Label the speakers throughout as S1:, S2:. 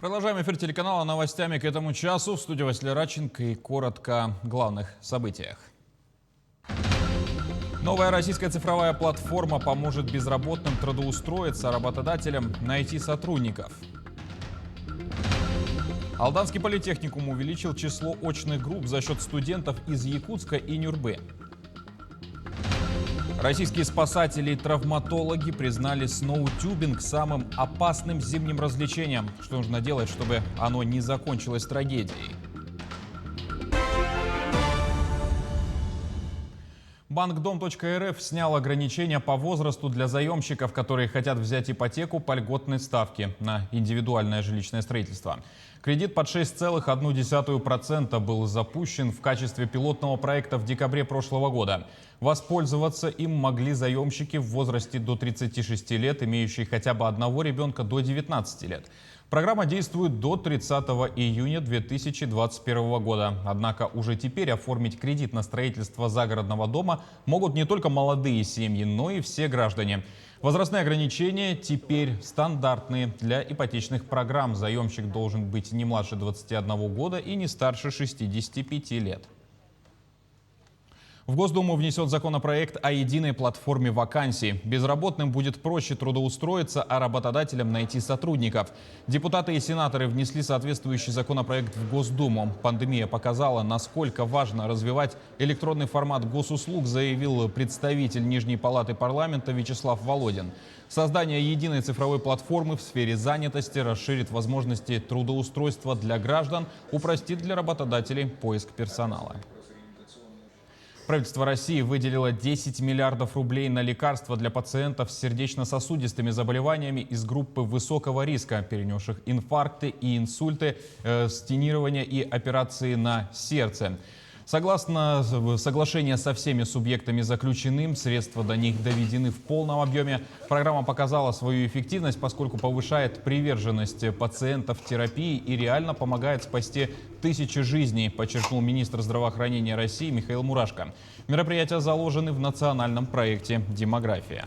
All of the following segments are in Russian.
S1: Продолжаем эфир телеканала новостями к этому часу. В студии Василий Радченко и коротко о главных событиях. Новая российская цифровая платформа поможет безработным трудоустроиться, а работодателям найти сотрудников. Алданский политехникум увеличил число очных групп за счет студентов из Якутска и Нюрбы. Российские спасатели и травматологи признали сноутюбинг самым опасным зимним развлечением. Что нужно делать, чтобы оно не закончилось трагедией? Банк Дом.РФ снял ограничения по возрасту для заемщиков, которые хотят взять ипотеку по льготной ставке на индивидуальное жилищное строительство. Кредит под 6,1% был запущен в качестве пилотного проекта в декабре прошлого года. Воспользоваться им могли заемщики в возрасте до 36 лет, имеющие хотя бы одного ребенка до 19 лет. Программа действует до 30 июня 2021 года. Однако уже теперь оформить кредит на строительство загородного дома могут не только молодые семьи, но и все граждане. Возрастные ограничения теперь стандартные для ипотечных программ. Заемщик должен быть не младше 21 года и не старше 65 лет. В Госдуму внесет законопроект о единой платформе вакансий. Безработным будет проще трудоустроиться, а работодателям найти сотрудников. Депутаты и сенаторы внесли соответствующий законопроект в Госдуму. Пандемия показала, насколько важно развивать электронный формат госуслуг, заявил представитель Нижней палаты парламента Вячеслав Володин. Создание единой цифровой платформы в сфере занятости расширит возможности трудоустройства для граждан, упростит для работодателей поиск персонала. Правительство России выделило 10 миллиардов рублей на лекарства для пациентов с сердечно-сосудистыми заболеваниями из группы высокого риска, перенесших инфаркты и инсульты, стентирование и операции на сердце. Согласно соглашению со всеми субъектами заключенным, средства до них доведены в полном объеме. Программа показала свою эффективность, поскольку повышает приверженность пациентов терапии и реально помогает спасти тысячи жизней, подчеркнул министр здравоохранения России Михаил Мурашко. Мероприятия заложены в национальном проекте «Демография».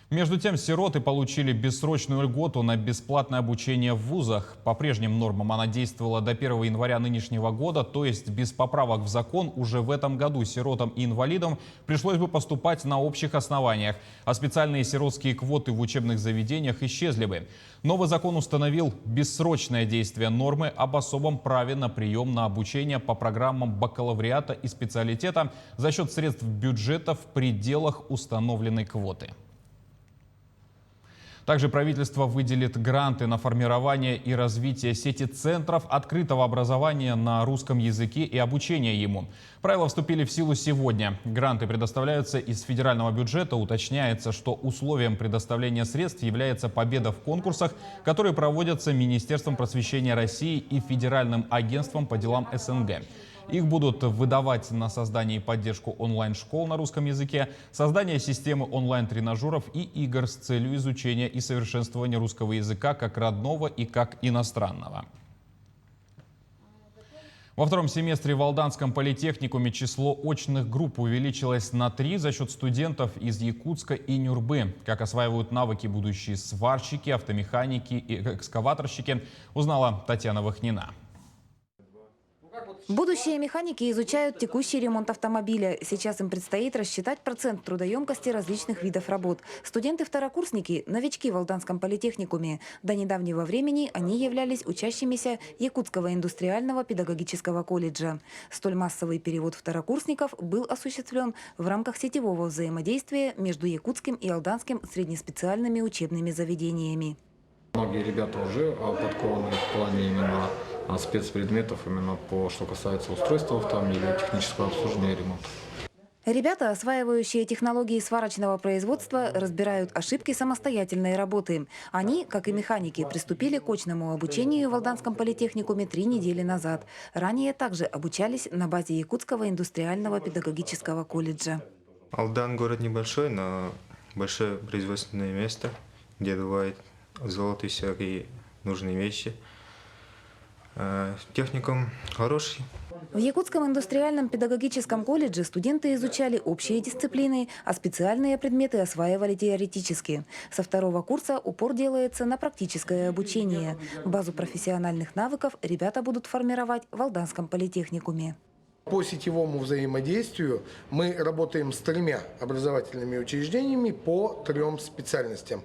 S1: Между тем, сироты получили бессрочную льготу на бесплатное обучение в вузах. По прежним нормам она действовала до 1 января нынешнего года, то есть без поправок в закон уже в этом году сиротам и инвалидам пришлось бы поступать на общих основаниях, а специальные сиротские квоты в учебных заведениях исчезли бы. Новый закон установил бессрочное действие нормы об особом праве на прием на обучение по программам бакалавриата и специалитета за счет средств бюджета в пределах установленной квоты. Также правительство выделит гранты на формирование и развитие сети центров открытого образования на русском языке и обучение ему. Правила вступили в силу сегодня. Гранты предоставляются из федерального бюджета. Уточняется, что условием предоставления средств является победа в конкурсах, которые проводятся Министерством просвещения России и Федеральным агентством по делам СНГ. Их будут выдавать на создание и поддержку онлайн-школ на русском языке, создание системы онлайн-тренажеров и игр с целью изучения и совершенствования русского языка как родного и как иностранного. Во втором семестре в Алданском политехникуме число очных групп увеличилось на 3 за счет студентов из Якутска и Нюрбы. Как осваивают навыки будущие сварщики, автомеханики и экскаваторщики, узнала Татьяна Вахнина.
S2: Будущие механики изучают текущий ремонт автомобиля. Сейчас им предстоит рассчитать процент трудоемкости различных видов работ. Студенты-второкурсники – новички в Алданском политехникуме. До недавнего времени они являлись учащимися Якутского индустриального педагогического колледжа. Столь массовый перевод второкурсников был осуществлен в рамках сетевого взаимодействия между Якутским и Алданским среднеспециальными учебными заведениями.
S3: Многие ребята уже подкованы в плане именно спецпредметов, именно по что касается устройства автомобиля, технического обслуживания и ремонта.
S2: Ребята, осваивающие технологии сварочного производства, разбирают ошибки самостоятельной работы. Они, как и механики, приступили к очному обучению в Алданском политехникуме 3 недели назад. Ранее также обучались на базе Якутского индустриального педагогического колледжа.
S4: Алдан город небольшой, но большое производственное место, где бывает золото и всякие нужные вещи. Техникум хороший.
S2: В Якутском индустриальном педагогическом колледже студенты изучали общие дисциплины, а специальные предметы осваивали теоретически. Со второго курса упор делается на практическое обучение. Базу профессиональных навыков ребята будут формировать в Алданском политехникуме.
S5: По сетевому взаимодействию мы работаем с 3 образовательными учреждениями по 3 специальностям.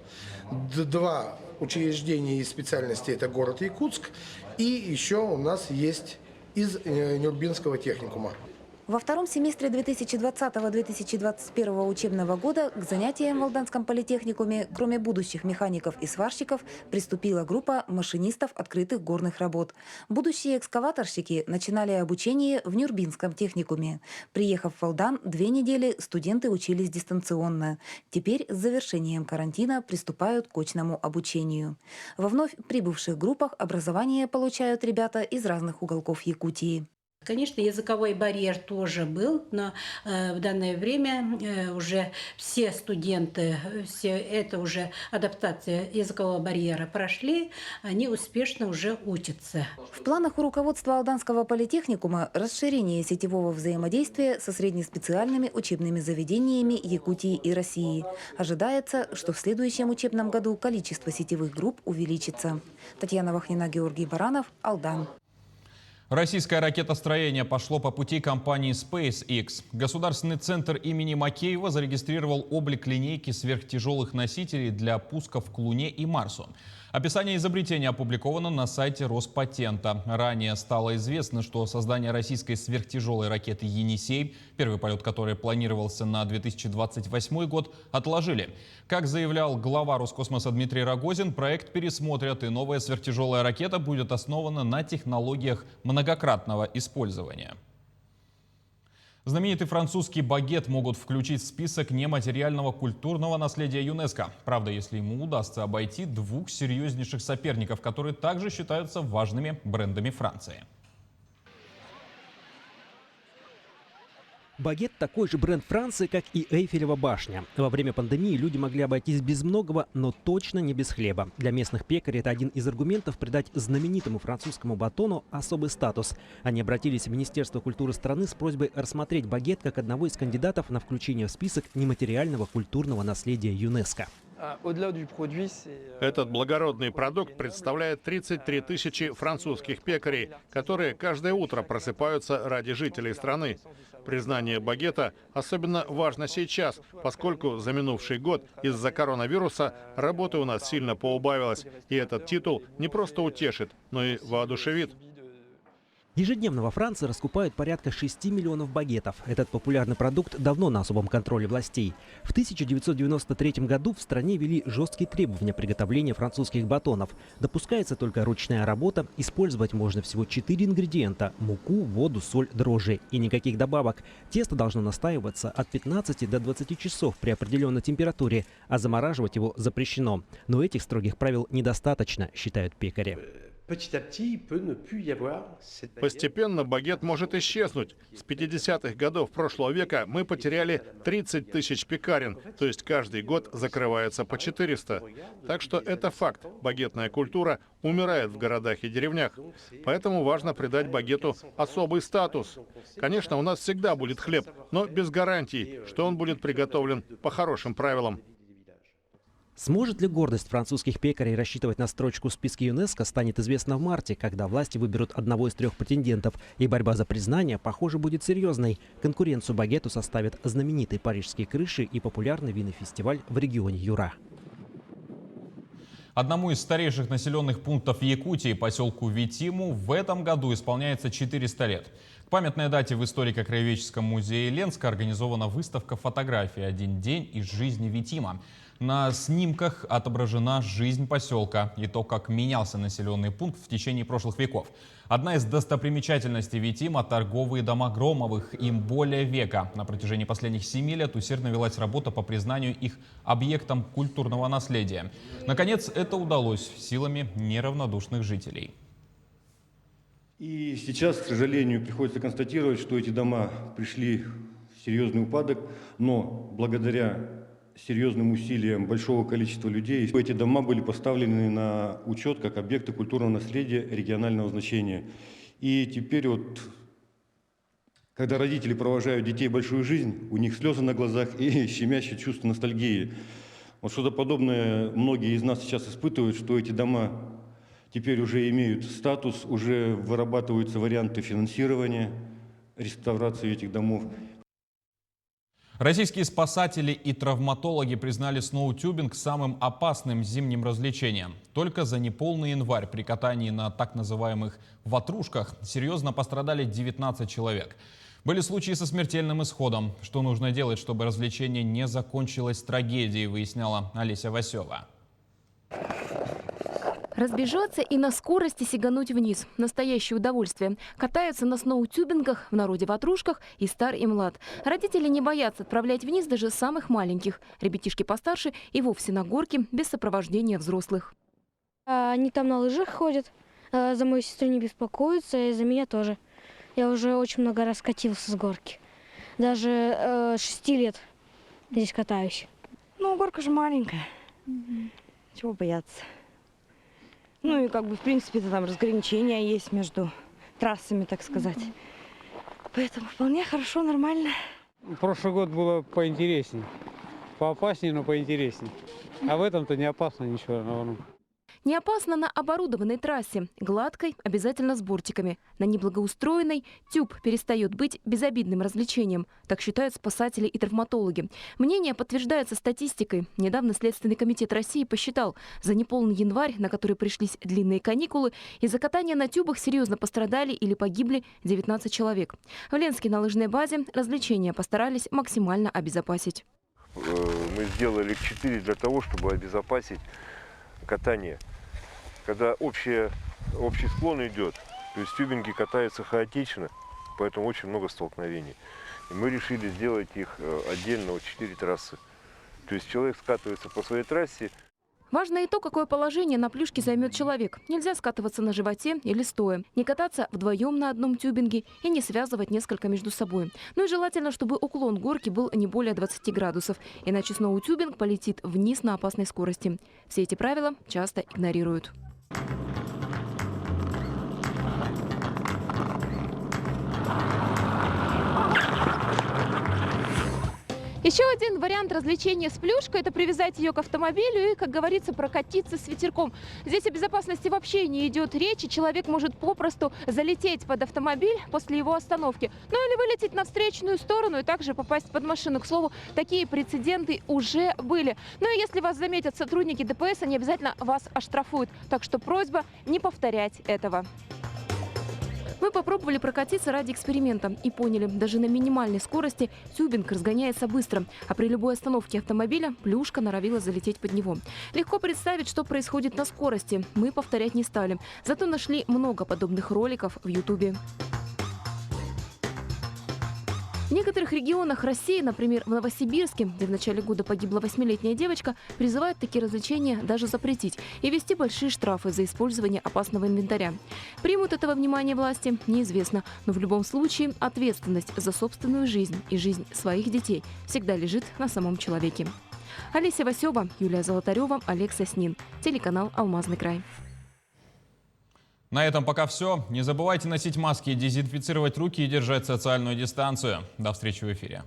S5: 2 учреждения и специальности – это город Якутск, и еще у нас есть из Нюрбинского техникума.
S2: Во втором семестре 2020-2021 учебного года к занятиям в Алданском политехникуме, кроме будущих механиков и сварщиков, приступила группа машинистов открытых горных работ. Будущие экскаваторщики начинали обучение в Нюрбинском техникуме. Приехав в Алдан, 2 недели студенты учились дистанционно. Теперь с завершением карантина приступают к очному обучению. Во вновь прибывших группах образование получают ребята из разных уголков Якутии.
S6: Конечно, языковой барьер тоже был, но в данное время уже все студенты, это уже адаптация языкового барьера прошли, они успешно уже учатся.
S2: В планах у руководства Алданского политехникума расширение сетевого взаимодействия со среднеспециальными учебными заведениями Якутии и России. Ожидается, что в следующем учебном году количество сетевых групп увеличится. Татьяна Вахнина, Георгий Баранов, Алдан.
S1: Российское ракетостроение пошло по пути компании SpaceX. Государственный центр имени Макеева зарегистрировал облик линейки сверхтяжелых носителей для пусков к Луне и Марсу. Описание изобретения опубликовано на сайте Роспатента. Ранее стало известно, что создание российской сверхтяжелой ракеты «Енисей», первый полет которой планировался на 2028 год, отложили. Как заявлял глава Роскосмоса Дмитрий Рогозин, проект пересмотрят, и новая сверхтяжелая ракета будет основана на технологиях многократного использования. Знаменитый французский багет могут включить в список нематериального культурного наследия ЮНЕСКО. Правда, если ему удастся обойти 2 серьезнейших соперников, которые также считаются важными брендами Франции.
S7: Багет – такой же бренд Франции, как и Эйфелева башня. Во время пандемии люди могли обойтись без многого, но точно не без хлеба. Для местных пекарей это один из аргументов придать знаменитому французскому батону особый статус. Они обратились в Министерство культуры страны с просьбой рассмотреть багет как одного из кандидатов на включение в список нематериального культурного наследия ЮНЕСКО.
S8: Этот благородный продукт представляет 33 тысячи французских пекарей, которые каждое утро просыпаются ради жителей страны. Признание багета особенно важно сейчас, поскольку за минувший год из-за коронавируса работы у нас сильно поубавилось. И этот титул не просто утешит, но и воодушевит.
S7: Ежедневно во Франции раскупают порядка 6 миллионов багетов. Этот популярный продукт давно на особом контроле властей. В 1993 году в стране ввели жесткие требования приготовления французских батонов. Допускается только ручная работа, использовать можно всего 4 ингредиента – муку, воду, соль, дрожжи и никаких добавок. Тесто должно настаиваться от 15 до 20 часов при определенной температуре, а замораживать его запрещено. Но этих строгих правил недостаточно, считают пекари.
S8: Постепенно багет может исчезнуть. С 50-х годов прошлого века мы потеряли 30 тысяч пекарен, то есть каждый год закрывается по 400. Так что это факт. Багетная культура умирает в городах и деревнях. Поэтому важно придать багету особый статус. Конечно, у нас всегда будет хлеб, но без гарантий, что он будет приготовлен по хорошим правилам.
S7: Сможет ли гордость французских пекарей рассчитывать на строчку в списке ЮНЕСКО, станет известно в марте, когда власти выберут одного из 3 претендентов. И борьба за признание, похоже, будет серьезной. Конкуренцию багету составят знаменитые парижские крыши и популярный винный фестиваль в регионе Юра.
S1: Одному из старейших населенных пунктов Якутии, поселку Витиму, в этом году исполняется 400 лет. К памятной дате в историко-краеведческом музее Ленска организована выставка фотографий «Один день из жизни Витима». На снимках отображена жизнь поселка и то, как менялся населенный пункт в течение прошлых веков. Одна из достопримечательностей Витима – торговые дома Громовых. Им более века. На протяжении последних 7 лет усердно велась работа по признанию их объектом культурного наследия. Наконец, это удалось силами неравнодушных жителей.
S9: И сейчас, к сожалению, приходится констатировать, что эти дома пришли в серьезный упадок, но благодаря серьезным усилиям большого количества людей эти дома были поставлены на учет как объекты культурного наследия регионального значения. И теперь вот когда родители провожают детей в большую жизнь, у них слезы на глазах и щемящее чувство ностальгии. Вот что-то подобное многие из нас сейчас испытывают, что эти дома теперь уже имеют статус, уже вырабатываются варианты финансирования, реставрации этих домов.
S1: Российские спасатели и травматологи признали сноутюбинг самым опасным зимним развлечением. Только за неполный январь при катании на так называемых ватрушках серьезно пострадали 19 человек. Были случаи со смертельным исходом. Что нужно делать, чтобы развлечение не закончилось трагедией, выясняла Олеся Васева.
S10: Разбежаться и на скорости сигануть вниз. Настоящее удовольствие. Катаются на сноутюбингах, в народе ватрушках и стар, и млад. Родители не боятся отправлять вниз даже самых маленьких. Ребятишки постарше и вовсе на горке без сопровождения взрослых.
S11: Они там на лыжах ходят, за мою сестру не беспокоятся, и за меня тоже. Я уже очень много раз катился с горки. Даже 6 лет здесь катаюсь.
S12: Ну, горка же маленькая. Чего бояться? Ну и как бы, в принципе, там разграничения есть между трассами, так сказать. Поэтому вполне хорошо, нормально.
S13: Прошлый год было поинтереснее. Поопаснее, но поинтереснее. А в этом-то не опасно ничего, наверное.
S10: Не опасно на оборудованной трассе, гладкой, обязательно с бортиками. На неблагоустроенной тюб перестает быть безобидным развлечением. Так считают спасатели и травматологи. Мнение подтверждается статистикой. Недавно Следственный комитет России посчитал, за неполный январь, на который пришлись длинные каникулы, из-за катания на тюбах серьезно пострадали или погибли 19 человек. В Ленске на лыжной базе развлечения постарались максимально обезопасить.
S14: Мы сделали 4 для того, чтобы обезопасить катание. Когда общий склон идет, то есть тюбинги катаются хаотично, поэтому очень много столкновений. И мы решили сделать их отдельно, 4 трассы. То есть человек скатывается по своей трассе.
S10: Важно и то, какое положение на плюшке займет человек. Нельзя скатываться на животе или стоя. Не кататься вдвоем на одном тюбинге и не связывать несколько между собой. Ну и желательно, чтобы уклон горки был не более 20 градусов. Иначе сноутюбинг полетит вниз на опасной скорости. Все эти правила часто игнорируют. Еще один вариант развлечения с плюшкой – это привязать ее к автомобилю и, как говорится, прокатиться с ветерком. Здесь о безопасности вообще не идет речи. Человек может попросту залететь под автомобиль после его остановки. Ну или вылететь на встречную сторону и также попасть под машину. К слову, такие прецеденты уже были. Ну и если вас заметят сотрудники ДПС, они обязательно вас оштрафуют. Так что просьба не повторять этого. Мы попробовали прокатиться ради эксперимента и поняли, даже на минимальной скорости тюбинг разгоняется быстро, а при любой остановке автомобиля плюшка норовила залететь под него. Легко представить, что происходит на скорости. Мы повторять не стали, зато нашли много подобных роликов в Ютубе. В некоторых регионах России, например, в Новосибирске, где в начале года погибла 8-летняя девочка, призывают такие развлечения даже запретить и ввести большие штрафы за использование опасного инвентаря. Примут этого внимания власти, неизвестно, но в любом случае ответственность за собственную жизнь и жизнь своих детей всегда лежит на самом человеке. Олеся Васева, Юлия Золотарева, Олег Соснин. Телеканал «Алмазный край».
S1: На этом пока все. Не забывайте носить маски, дезинфицировать руки и держать социальную дистанцию. До встречи в эфире.